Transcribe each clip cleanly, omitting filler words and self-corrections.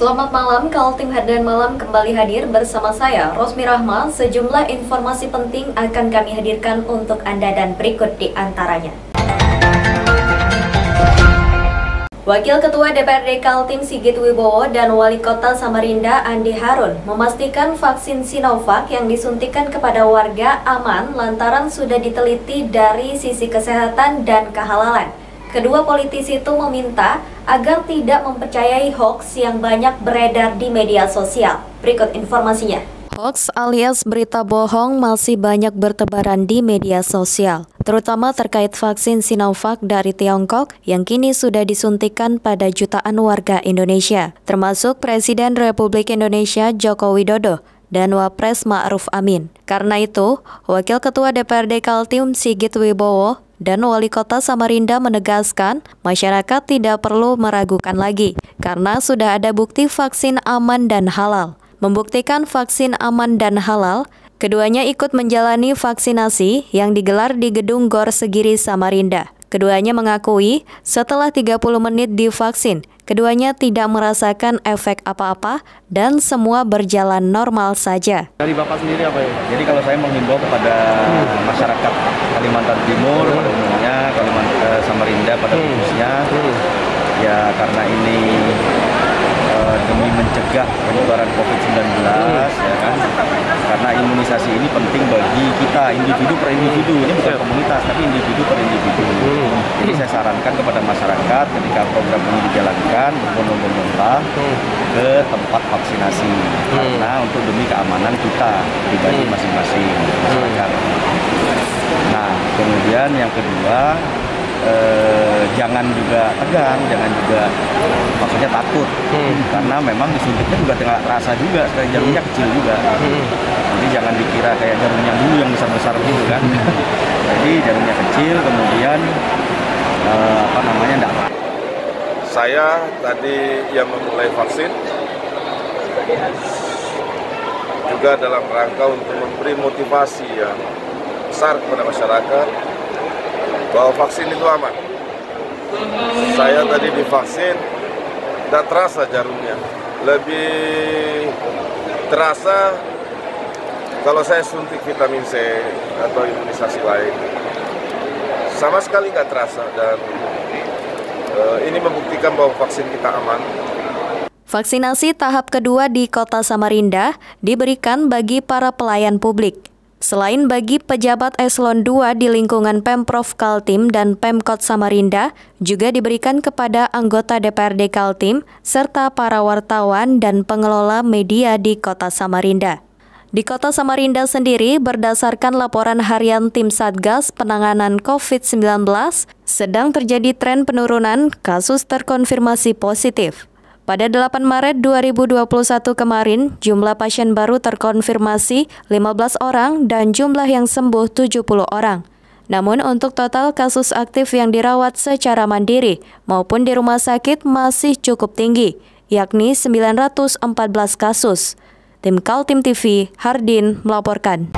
Selamat malam, Kaltim Harian Malam kembali hadir bersama saya, Rosmi Rahma. Sejumlah informasi penting akan kami hadirkan untuk Anda dan berikut di antaranya. Wakil Ketua DPRD Kaltim Sigit Wibowo dan Wali Kota Samarinda Andi Harun memastikan vaksin Sinovac yang disuntikan kepada warga aman lantaran sudah diteliti dari sisi kesehatan dan kehalalan. Kedua politisi itu meminta agar tidak mempercayai hoax yang banyak beredar di media sosial. Berikut informasinya. Hoax alias berita bohong masih banyak bertebaran di media sosial, terutama terkait vaksin Sinovac dari Tiongkok yang kini sudah disuntikan pada jutaan warga Indonesia, termasuk Presiden Republik Indonesia Joko Widodo dan Wapres Ma'ruf Amin. Karena itu, Wakil Ketua DPRD Kaltim Sigit Wibowo dan Wali Kota Samarinda menegaskan masyarakat tidak perlu meragukan lagi karena sudah ada bukti vaksin aman dan halal. Membuktikan vaksin aman dan halal, keduanya ikut menjalani vaksinasi yang digelar di Gedung Gor Segiri Samarinda. Keduanya mengakui setelah 30 menit divaksin, keduanya tidak merasakan efek apa-apa dan semua berjalan normal saja. Dari Bapak sendiri apa ya? Jadi kalau saya menghimbau kepada masyarakat Kalimantan Timur, pada umumnya, Samarinda pada khususnya, ya karena ini demi mencegah penyebaran COVID-19, ya kan? Karena imunisasi ini penting bagi kita, individu per individu, ini bukan komunitas, tapi individu per individu. Jadi saya sarankan kepada masyarakat ketika program ini dijalankan, berbondong-bondonglah ke tempat vaksinasi, karena untuk demi keamanan kita pribadi masing-masing masyarakat. Nah, kemudian yang kedua, jangan juga tegang, jangan juga maksudnya takut, karena memang disuntiknya juga tidak terasa juga, jarumnya kecil juga. Jadi jangan dikira kayak jarumnya dulu yang besar-besar gitu kan. Jadi jarumnya kecil, kemudian enggak. Saya tadi yang memulai vaksin juga dalam rangka untuk memberi motivasi yang besar kepada masyarakat bahwa vaksin itu aman. Saya tadi divaksin, tidak terasa jarumnya. Lebih terasa kalau saya suntik vitamin C atau imunisasi lain. Sama sekali nggak terasa, dan ini membuktikan bahwa vaksin kita aman. Vaksinasi tahap kedua di Kota Samarinda diberikan bagi para pelayan publik. Selain bagi pejabat eselon 2 di lingkungan Pemprov Kaltim dan Pemkot Samarinda, juga diberikan kepada anggota DPRD Kaltim serta para wartawan dan pengelola media di Kota Samarinda. Di Kota Samarinda sendiri, berdasarkan laporan harian Tim Satgas Penanganan COVID-19, sedang terjadi tren penurunan kasus terkonfirmasi positif. Pada 8 Maret 2021 kemarin, jumlah pasien baru terkonfirmasi 15 orang dan jumlah yang sembuh 70 orang. Namun untuk total kasus aktif yang dirawat secara mandiri maupun di rumah sakit masih cukup tinggi, yakni 914 kasus. Tim Kaltim TV, Hardin melaporkan.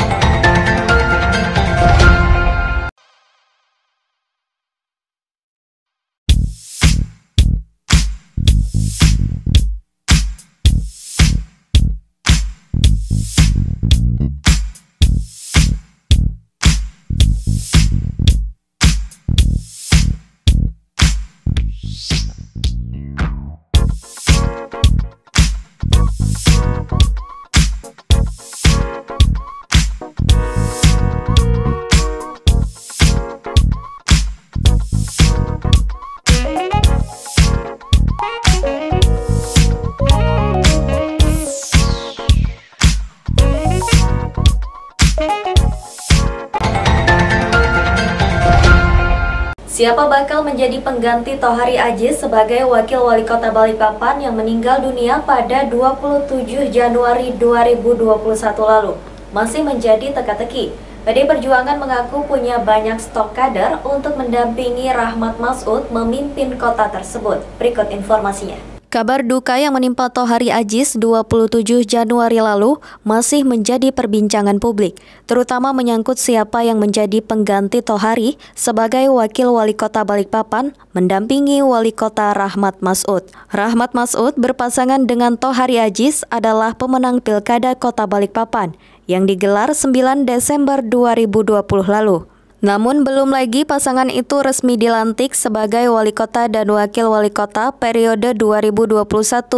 Siapa bakal menjadi pengganti Tohari Aziz sebagai Wakil Wali Kota Balikpapan yang meninggal dunia pada 27 Januari 2021 lalu masih menjadi teka-teki. PD Perjuangan mengaku punya banyak stok kader untuk mendampingi Rahmat Masud memimpin kota tersebut. Berikut informasinya. Kabar duka yang menimpa Tohari Aziz 27 Januari lalu masih menjadi perbincangan publik, terutama menyangkut siapa yang menjadi pengganti Tohari sebagai Wakil Wali Kota Balikpapan mendampingi Wali Kota Rahmat Masud. Rahmat Masud berpasangan dengan Tohari Aziz adalah pemenang Pilkada Kota Balikpapan yang digelar 9 Desember 2020 lalu. Namun belum lagi pasangan itu resmi dilantik sebagai wali kota dan wakil wali kota periode 2021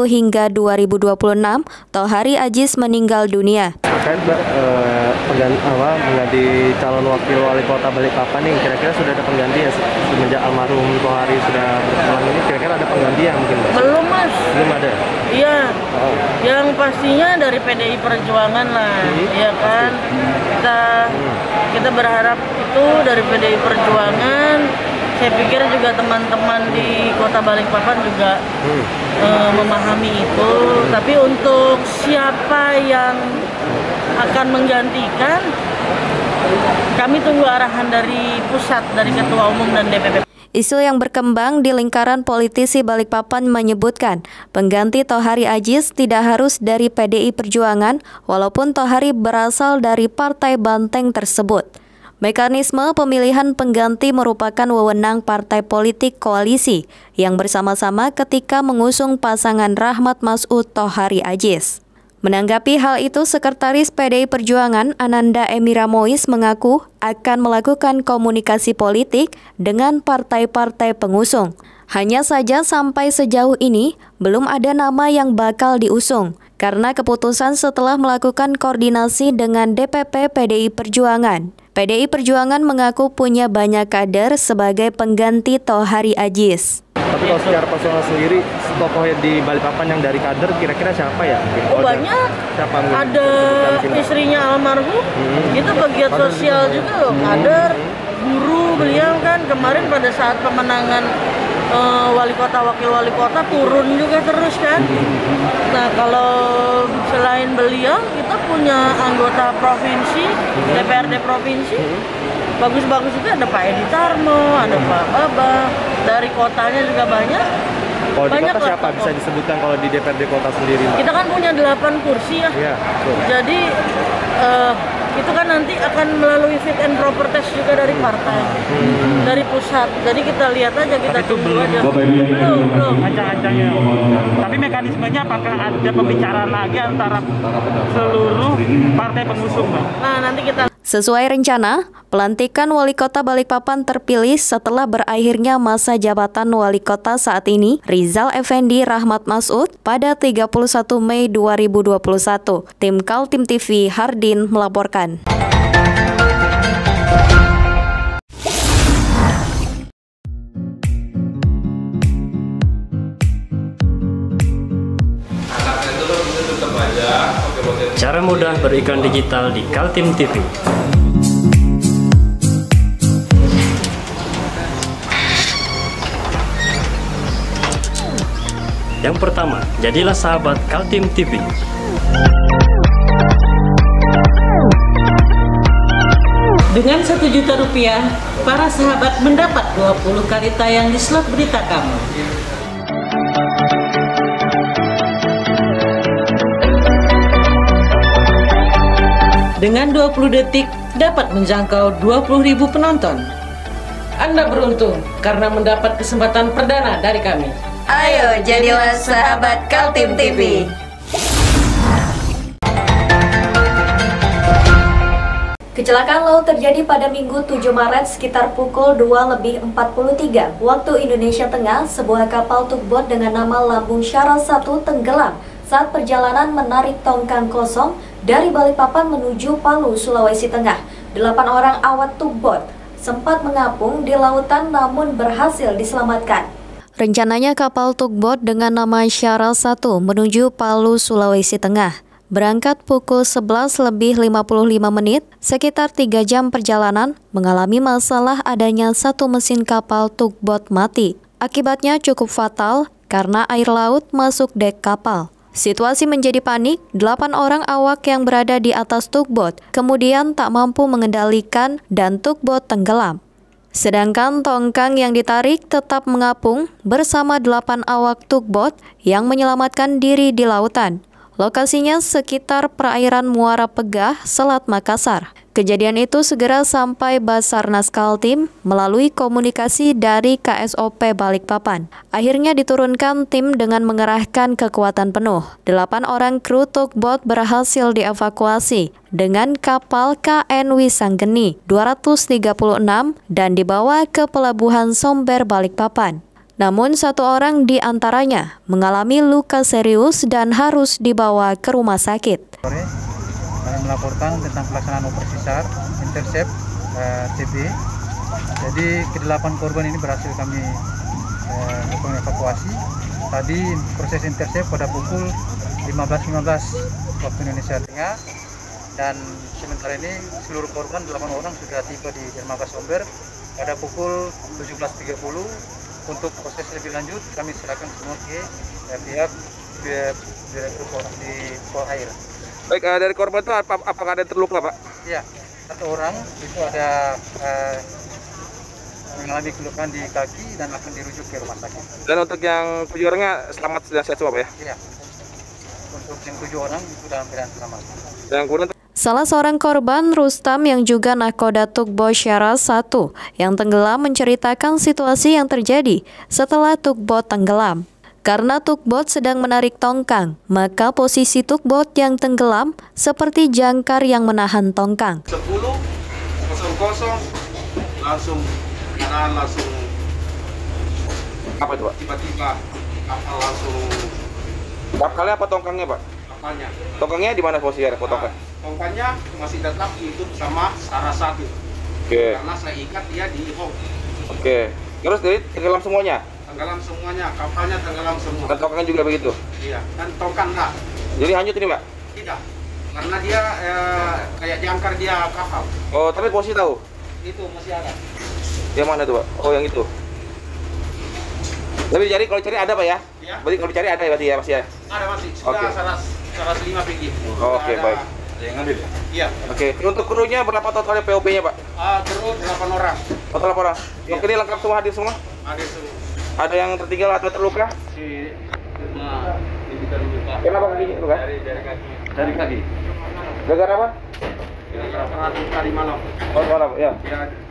hingga 2026, Tohari Aziz meninggal dunia. Terkait mengganti calon wakil wali kota Balikpapan nih, kira-kira sudah ada pengganti ya semenjak almarhum Tohari sudah berpulang ini, kira-kira ada pengganti ya mungkin? Belum, Mas. Belum ada? Iya. Oh. Yang pastinya dari PDI Perjuangan lah, iya kan? Kita berharap itu dari PDI Perjuangan. Saya pikir juga teman-teman di Kota Balikpapan juga memahami itu. Tapi untuk siapa yang akan menggantikan, kami tunggu arahan dari pusat, dari Ketua Umum dan DPP. Isu yang berkembang di lingkaran politisi Balikpapan menyebutkan pengganti Tohari Aziz tidak harus dari PDI Perjuangan walaupun Tohari berasal dari partai banteng tersebut. Mekanisme pemilihan pengganti merupakan wewenang partai politik koalisi yang bersama-sama ketika mengusung pasangan Rahmat Masud Tohari Aziz. Menanggapi hal itu, Sekretaris PDI Perjuangan Ananda Emira Mois mengaku akan melakukan komunikasi politik dengan partai-partai pengusung. Hanya saja sampai sejauh ini belum ada nama yang bakal diusung karena keputusan setelah melakukan koordinasi dengan DPP PDI Perjuangan. PDI Perjuangan mengaku punya banyak kader sebagai pengganti Tohari Aziz. Tapi kalau secara personal sendiri, tokoh di Balikpapan yang dari kader kira-kira siapa ya? Oh banyak. Siapa? Ada istrinya almarhum, itu pegiat sosial juga loh, kader, guru beliau kan kemarin pada saat pemenangan wali kota, wakil wali kota turun juga terus kan. Nah kalau selain beliau, kita punya anggota provinsi, DPRD provinsi. Bagus-bagus juga, ada Pak Edi Tarmo, ada Pak Baba, dari kotanya juga banyak. Kalau di kota siapa bisa disebutkan kalau di DPRD kota sendiri? Kita kan punya 8 kursi ya. Iya, jadi itu kan nanti akan melalui fit and proper test juga dari partai, dari pusat. Jadi kita lihat aja, kita tunggu aja. Belum. Ancang-ancangnya. Tapi mekanismenya apakah ada pembicaraan lagi antara seluruh partai pengusung, Bang? Nah, nanti kita. Sesuai rencana, pelantikan Wali Kota Balikpapan terpilih setelah berakhirnya masa jabatan Wali Kota saat ini, Rizal Effendi Rahmat Masud, pada 31 Mei 2021. Tim Kaltim TV Hardin melaporkan. Cara mudah beriklan digital di Kaltim TV. Yang pertama, jadilah sahabat Kaltim TV. Dengan Rp1 juta, para sahabat mendapat 20 kali tayang di slot berita kamu. Dengan 20 detik dapat menjangkau 20.000 penonton. Anda beruntung karena mendapat kesempatan perdana dari kami. Ayo jadilah sahabat Kaltim TV. Kecelakaan laut terjadi pada Minggu 7 Maret sekitar pukul 2:43 waktu Indonesia Tengah. Sebuah kapal tugboat dengan nama Lambung Syara 1 tenggelam saat perjalanan menarik tongkang kosong dari Balikpapan menuju Palu, Sulawesi Tengah. 8 orang awak tugboat sempat mengapung di lautan namun berhasil diselamatkan. Rencananya kapal tugboat dengan nama Syara 1 menuju Palu, Sulawesi Tengah. Berangkat pukul 11:55, sekitar 3 jam perjalanan, mengalami masalah adanya satu mesin kapal tugboat mati. Akibatnya cukup fatal karena air laut masuk dek kapal. Situasi menjadi panik, 8 orang awak yang berada di atas tugboat kemudian tak mampu mengendalikan dan tugboat tenggelam. Sedangkan tongkang yang ditarik tetap mengapung bersama 8 awak tugboat yang menyelamatkan diri di lautan. Lokasinya sekitar perairan Muara Pegah, Selat Makassar. Kejadian itu segera sampai Basarnas Kaltim melalui komunikasi dari KSOP Balikpapan. Akhirnya diturunkan tim dengan mengerahkan kekuatan penuh. 8 orang kru tugboat berhasil dievakuasi dengan kapal KN Wisanggeni 236 dan dibawa ke Pelabuhan Somber Balikpapan. Namun 1 orang di antaranya mengalami luka serius dan harus dibawa ke rumah sakit. Kami melaporkan tentang pelaksanaan operasi SAR Intercept TB. Jadi ke-8 korban ini berhasil kami lakukan evakuasi. Tadi proses intercept pada pukul 15.15 waktu Indonesia Tengah, dan sementara ini seluruh korban 8 orang sudah tiba di dermaga Somber pada pukul 17.30. Untuk proses lebih lanjut kami serahkan semua ke pihak Direktur di Polair. Baik, dari korban itu apakah ada terluka, Pak? Iya, 1 orang itu ada mengalami kelukaan di kaki dan akan dirujuk ke rumah sakit. Dan untuk yang 7 orangnya selamat dan sehat semua, Pak ya? Iya. Untuk yang 7 orang itu dalam keadaan selamat. Yang kemudian Salah seorang korban, Rustam, yang juga nahkoda tugboat Syara 1 yang tenggelam, menceritakan situasi yang terjadi setelah tugboat tenggelam. Karena tugboat sedang menarik tongkang, maka posisi tugboat yang tenggelam seperti jangkar yang menahan tongkang. 10.00 langsung kanan, langsung apa itu, Pak? Tiba-tiba kapal langsung. Kapalnya apa tongkangnya, Pak? Kapalnya. Tongkangnya di mana posisinya, tongkang? Tongkangnya masih tetap itu sama Syara 1. Oke. Karena saya ikat dia di hok. Oke. Terus jadi tenggelam semuanya? Tenggelam semuanya, kapalnya tenggelam semua. Dan tongkangnya juga begitu? Iya, dan tongkang enggak. Jadi hanyut ini, Pak? Tidak, karena dia kayak jangkar dia kapal. Oh, tapi posisi tahu? Itu masih ada. Yang mana tuh, Pak? Oh, yang itu. Tapi jadi kalau cari ada, Pak ya? Iya. Berarti kalau cari ada ya, berarti ya, Mas ya? Ada masih, sudah 105 pergi. Oke, baik. Yang ngambil ya? Iya. Oke, untuk krunya berapa totalnya POP-nya, Pak? Kru 8 orang. Total 8 orang? Iya. Oke, ini lengkap semua, hadir semua? Ada semua. Ada yang tertinggal atau terluka? Kenapa kakinya luka? Dari kaki. Gara-gara apa? Gara-gara parasut tadi malam. Oh, malam, ya.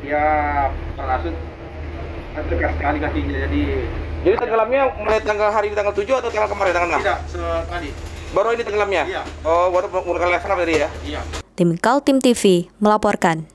Dia parasut dekat sekali kakinya, Jadi tenggelamnya mulai hari ini tanggal 7 atau tanggal kemarin, tanggal 6? Tidak, tadi. Baru ini tenggelamnya? Iya. Oh, baru menggunakan level tadi ya? Iya. Tim Kaltim TV melaporkan.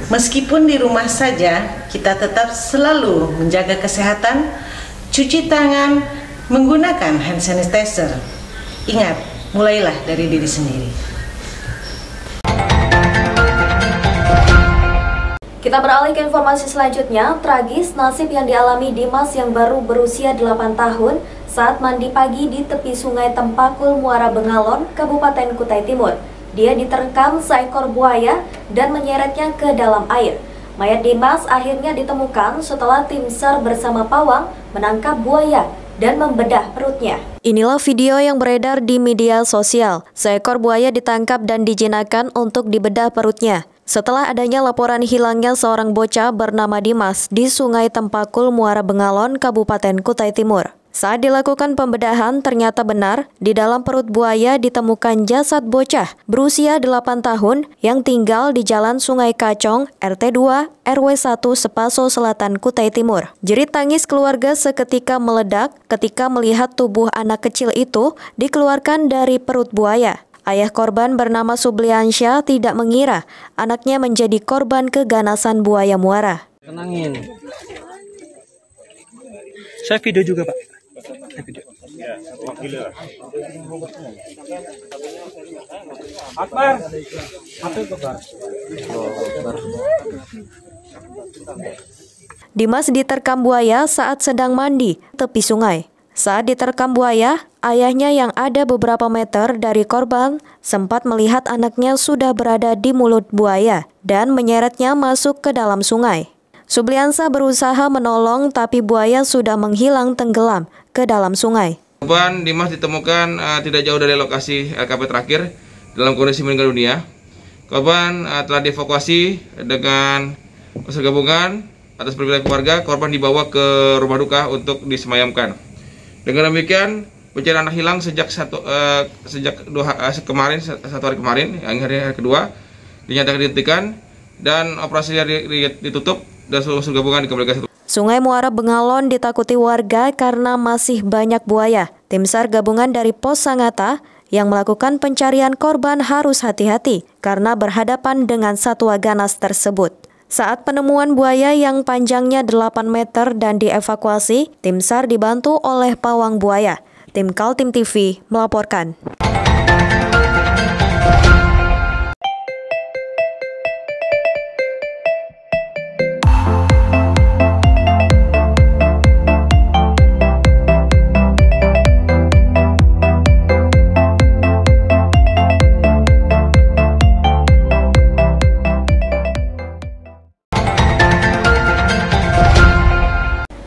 Meskipun di rumah saja, kita tetap selalu menjaga kesehatan, cuci tangan, menggunakan hand sanitizer. Ingat, mulailah dari diri sendiri. Kita beralih ke informasi selanjutnya. Tragis nasib yang dialami Dimas yang baru berusia 8 tahun saat mandi pagi di tepi sungai Tempakul, Muara Bengalon, Kabupaten Kutai Timur. Dia diterkam seekor buaya dan menyeretnya ke dalam air. Mayat Dimas akhirnya ditemukan setelah tim SAR bersama pawang menangkap buaya dan membedah perutnya. Inilah video yang beredar di media sosial. Seekor buaya ditangkap dan dijinakkan untuk dibedah perutnya setelah adanya laporan hilangnya seorang bocah bernama Dimas di Sungai Tempakul, Muara Bengalon, Kabupaten Kutai Timur. Saat dilakukan pembedahan, ternyata benar di dalam perut buaya ditemukan jasad bocah berusia 8 tahun yang tinggal di Jalan Sungai Kacong, RT 2, RW 1 Sepaso Selatan, Kutai Timur. Jerit tangis keluarga seketika meledak ketika melihat tubuh anak kecil itu dikeluarkan dari perut buaya. Ayah korban bernama Subliansyah tidak mengira anaknya menjadi korban keganasan buaya muara. Tenangin. Saya video juga, Pak. Dimas diterkam buaya saat sedang mandi tepi sungai. Saat diterkam buaya, ayahnya yang ada beberapa meter dari korban sempat melihat anaknya sudah berada di mulut buaya dan menyeretnya masuk ke dalam sungai. Subliansa berusaha menolong tapi buaya sudah menghilang tenggelam ke dalam sungai. Korban Dimas ditemukan tidak jauh dari lokasi LKP terakhir dalam kondisi meninggal dunia. Korban telah dievakuasi dengan unsur gabungan atas permintaan keluarga. Korban dibawa ke rumah duka untuk disemayamkan. Dengan demikian, pencarian anak hilang sejak satu hari kemarin, yang hari kedua dinyatakan dihentikan dan operasi ditutup dan unsur gabungan dikembalikan. Sungai Muara Bengalon ditakuti warga karena masih banyak buaya. Tim SAR gabungan dari Pos Sangatta yang melakukan pencarian korban harus hati-hati karena berhadapan dengan satwa ganas tersebut. Saat penemuan buaya yang panjangnya 8 meter dan dievakuasi, tim SAR dibantu oleh pawang buaya. Tim Kaltim TV melaporkan.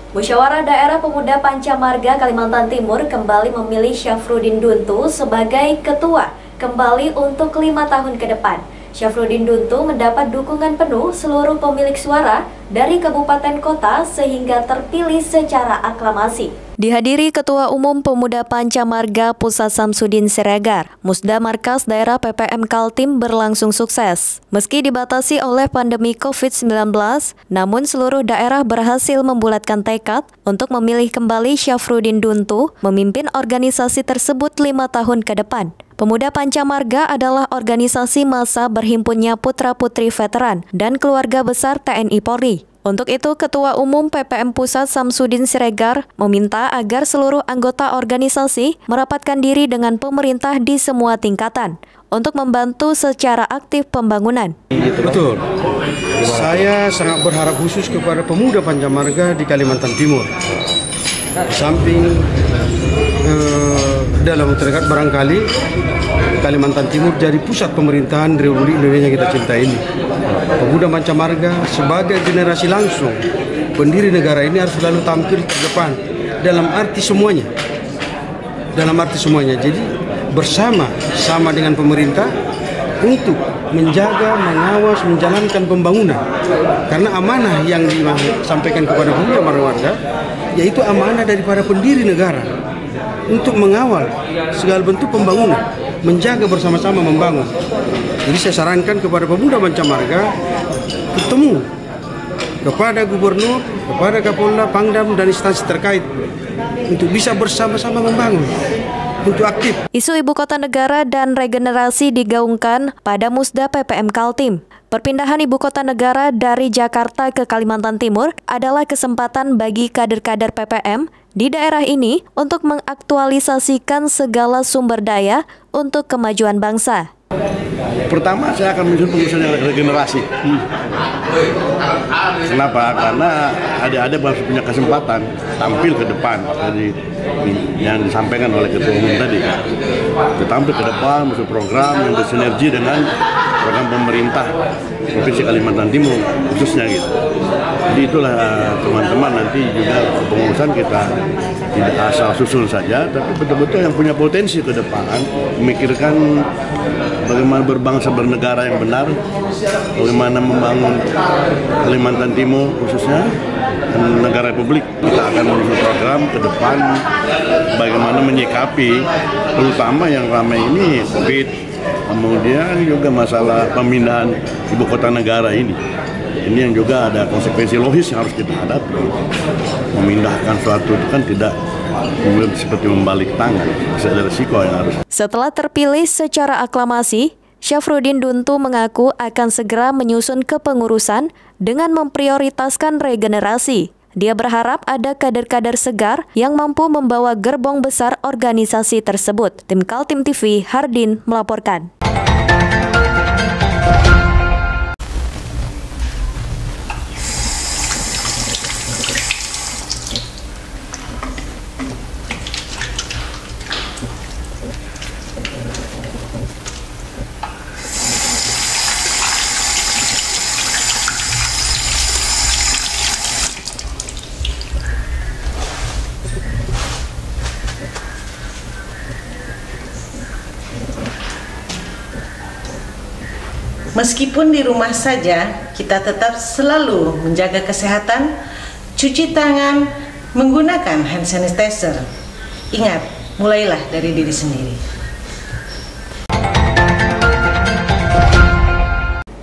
Musyawarah Daerah Pemuda Pancamarga Kalimantan Timur kembali memilih Syafruddin Duntu sebagai ketua kembali untuk 5 tahun ke depan. Syafruddin Duntu mendapat dukungan penuh seluruh pemilik suara dari kabupaten kota sehingga terpilih secara aklamasi. Dihadiri Ketua Umum Pemuda Pancamarga Pusat Samsudin Siregar, Musda Markas Daerah PPM Kaltim berlangsung sukses. Meski dibatasi oleh pandemi COVID-19, namun seluruh daerah berhasil membulatkan tekad untuk memilih kembali Syafruddin Duntu memimpin organisasi tersebut 5 tahun ke depan. Pemuda Pancamarga adalah organisasi massa berhimpunnya putra-putri veteran dan keluarga besar TNI Polri. Untuk itu, Ketua Umum PPM Pusat Samsudin Siregar meminta agar seluruh anggota organisasi merapatkan diri dengan pemerintah di semua tingkatan untuk membantu secara aktif pembangunan. Betul. Saya sangat berharap khusus kepada pemuda Pancamarga di Kalimantan Timur. Di samping dalam terdekat barangkali Kalimantan Timur jadi pusat pemerintahan Republik Indonesia kita cinta ini. Pemuda Pancamarga sebagai generasi langsung pendiri negara ini harus selalu tampil ke depan dalam arti semuanya. Jadi bersama dengan pemerintah untuk menjaga, mengawas, menjalankan pembangunan. Karena amanah yang disampaikan kepada pemuda warga yaitu amanah daripada pendiri negara untuk mengawal segala bentuk pembangunan, menjaga bersama-sama membangun. Jadi saya sarankan kepada pemuda Pancamarga ketemu kepada gubernur, kepada Kapolda, Pangdam dan instansi terkait untuk bisa bersama-sama membangun. Untuk aktif. Isu ibu kota negara dan regenerasi digaungkan pada Musda PPM Kaltim. Perpindahan ibu kota negara dari Jakarta ke Kalimantan Timur adalah kesempatan bagi kader-kader PPM di daerah ini untuk mengaktualisasikan segala sumber daya untuk kemajuan bangsa. Pertama, saya akan menyusun pengurusan yang regenerasi. Kenapa? Karena adik-adik harus punya kesempatan tampil ke depan. Jadi yang disampaikan oleh Ketua Umum tadi, tampil ke depan, masuk program yang bersinergi dengan program pemerintah Provinsi Kalimantan Timur khususnya gitu. Jadi itulah teman-teman nanti juga pengurusan kita tidak asal susul saja, tapi betul-betul yang punya potensi ke depan, memikirkan bagaimana berbangsa bernegara yang benar, bagaimana membangun Kalimantan Timur khususnya negara republik. Kita akan menyusun program ke depan bagaimana menyikapi terutama yang ramai ini COVID, kemudian juga masalah pemindahan ibu kota negara ini. Ini yang juga ada konsekuensi logis yang harus kita hadapi. Memindahkan suatu itu kan tidak seperti membalik tangan, bisa ada risiko yang harus. Setelah terpilih secara aklamasi, Syafruddin Duntu mengaku akan segera menyusun kepengurusan dengan memprioritaskan regenerasi. Dia berharap ada kader-kader segar yang mampu membawa gerbong besar organisasi tersebut. Tim Kaltim TV, Hardin melaporkan. Meskipun di rumah saja, kita tetap selalu menjaga kesehatan, cuci tangan, menggunakan hand sanitizer. Ingat, mulailah dari diri sendiri.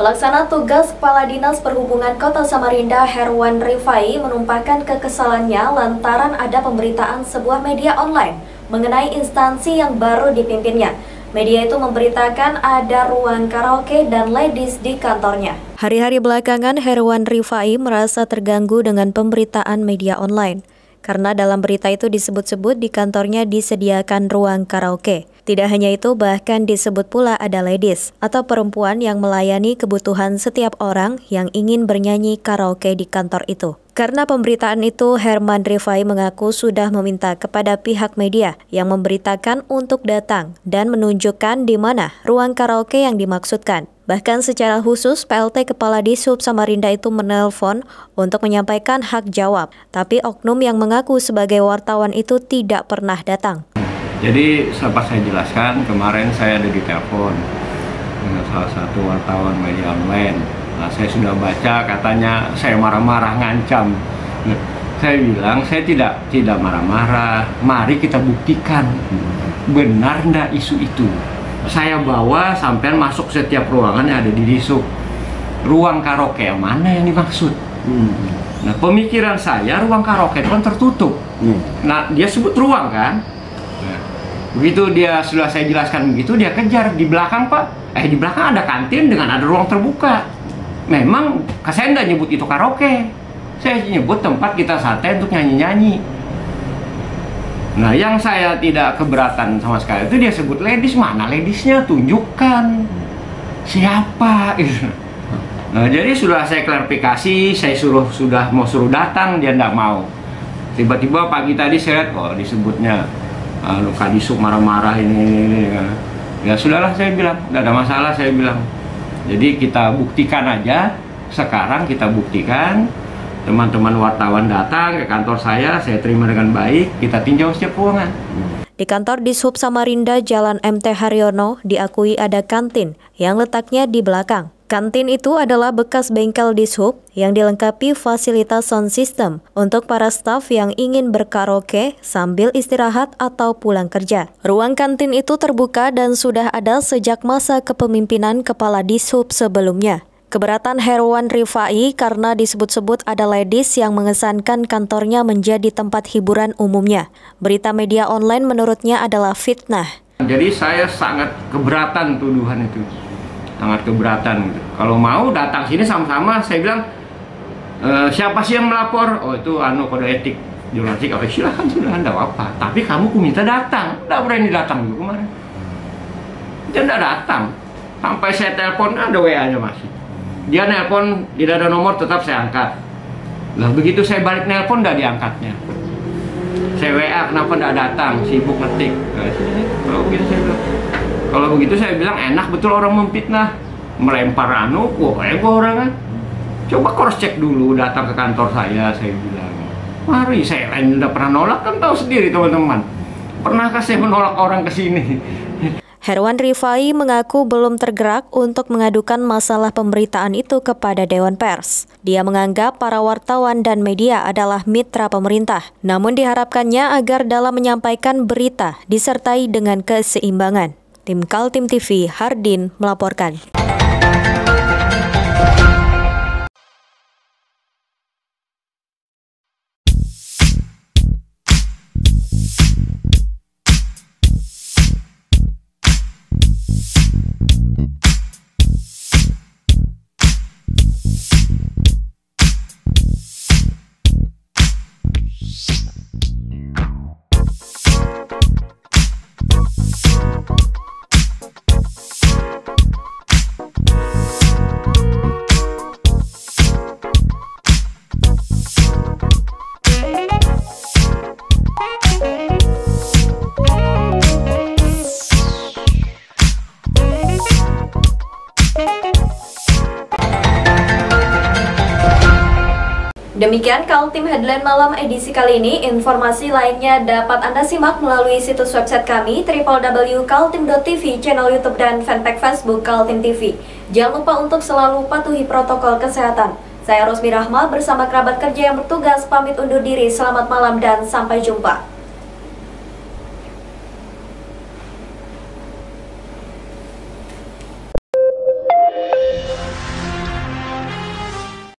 Pelaksana tugas Kepala Dinas Perhubungan Kota Samarinda Herwan Rifai menumpahkan kekesalannya lantaran ada pemberitaan sebuah media online mengenai instansi yang baru dipimpinnya. Media itu memberitakan ada ruang karaoke dan ladies di kantornya. Hari-hari belakangan Herwan Rifai merasa terganggu dengan pemberitaan media online. Karena dalam berita itu disebut-sebut di kantornya disediakan ruang karaoke. Tidak hanya itu, bahkan disebut pula ada ladies atau perempuan yang melayani kebutuhan setiap orang yang ingin bernyanyi karaoke di kantor itu. Karena pemberitaan itu, Herwan Rifai mengaku sudah meminta kepada pihak media yang memberitakan untuk datang dan menunjukkan di mana ruang karaoke yang dimaksudkan. Bahkan secara khusus, PLT Kepala Dishub Samarinda itu menelpon untuk menyampaikan hak jawab. Tapi oknum yang mengaku sebagai wartawan itu tidak pernah datang. Jadi pas saya jelaskan, kemarin saya ada ditelepon dengan salah satu wartawan media online. Nah, saya sudah baca, katanya saya marah-marah, ngancam. Nah, saya bilang saya tidak marah-marah. Mari kita buktikan benar ndak isu itu. Saya bawa sampai masuk setiap ruangan yang ada di Dishub. Ruang karaoke yang mana yang dimaksud? Nah, pemikiran saya ruang karaoke itu kan tertutup. Nah, dia sebut ruang kan? Nah, begitu dia sudah saya jelaskan begitu, dia kejar di belakang Pak. Di belakang ada kantin dengan ada ruang terbuka. Memang saya nggak nyebut itu karaoke. Saya nyebut tempat kita santai untuk nyanyi-nyanyi. Nah, yang saya tidak keberatan sama sekali itu dia sebut ladies. Mana ladiesnya? Tunjukkan siapa. Nah, jadi sudah saya klarifikasi, saya sudah mau suruh datang, dia nggak mau. Tiba-tiba pagi tadi saya lihat, oh disebutnya Luka Dishub marah-marah ini. Ya sudahlah, saya bilang, nggak ada masalah, saya bilang. Jadi kita buktikan aja, sekarang kita buktikan. Teman-teman wartawan datang ke kantor saya terima dengan baik, kita tinjau setiap ruangan. Di kantor Dishub Samarinda Jalan MT Haryono diakui ada kantin yang letaknya di belakang. Kantin itu adalah bekas bengkel Dishub yang dilengkapi fasilitas sound system untuk para staf yang ingin berkaraoke sambil istirahat atau pulang kerja. Ruang kantin itu terbuka dan sudah ada sejak masa kepemimpinan Kepala Dishub sebelumnya. Keberatan Herwan Rifai karena disebut-sebut ada ladies yang mengesankan kantornya menjadi tempat hiburan umumnya. Berita media online menurutnya adalah fitnah. Jadi saya sangat keberatan tuduhan itu. Sangat keberatan gitu. Kalau mau datang sini sama-sama, saya bilang siapa sih yang melapor? Oh itu kode etik jurnalistik. Oh silahkan enggak apa-apa. Tapi kamu ku minta datang, enggak berani datang dulu kemarin. Dia enggak datang. Sampai saya telepon ada WA-nya masih. Dia nelpon, tidak ada nomor, tetap saya angkat. Lah begitu saya balik nelpon enggak diangkatnya. Saya WA, kenapa enggak datang? Sibuk ngetik. Kalau begitu saya bilang. Kalau begitu saya bilang enak betul orang memfitnah, melempar orang kan. Coba cross check dulu datang ke kantor saya bilang. Mari, saya tidak pernah nolak, kan tahu sendiri teman-teman. Pernahkah saya menolak orang ke sini? Herwan Rifai mengaku belum tergerak untuk mengadukan masalah pemberitaan itu kepada Dewan Pers. Dia menganggap para wartawan dan media adalah mitra pemerintah. Namun diharapkannya agar dalam menyampaikan berita disertai dengan keseimbangan. Tim Kaltim TV, Hardin melaporkan. Demikian Kaltim Headline Malam edisi kali ini. Informasi lainnya dapat Anda simak melalui situs website kami www.kaltim.tv, channel YouTube dan fanpage Facebook Kaltim TV. Jangan lupa untuk selalu patuhi protokol kesehatan. Saya Rosmi Rahma bersama kerabat kerja yang bertugas pamit undur diri. Selamat malam dan sampai jumpa.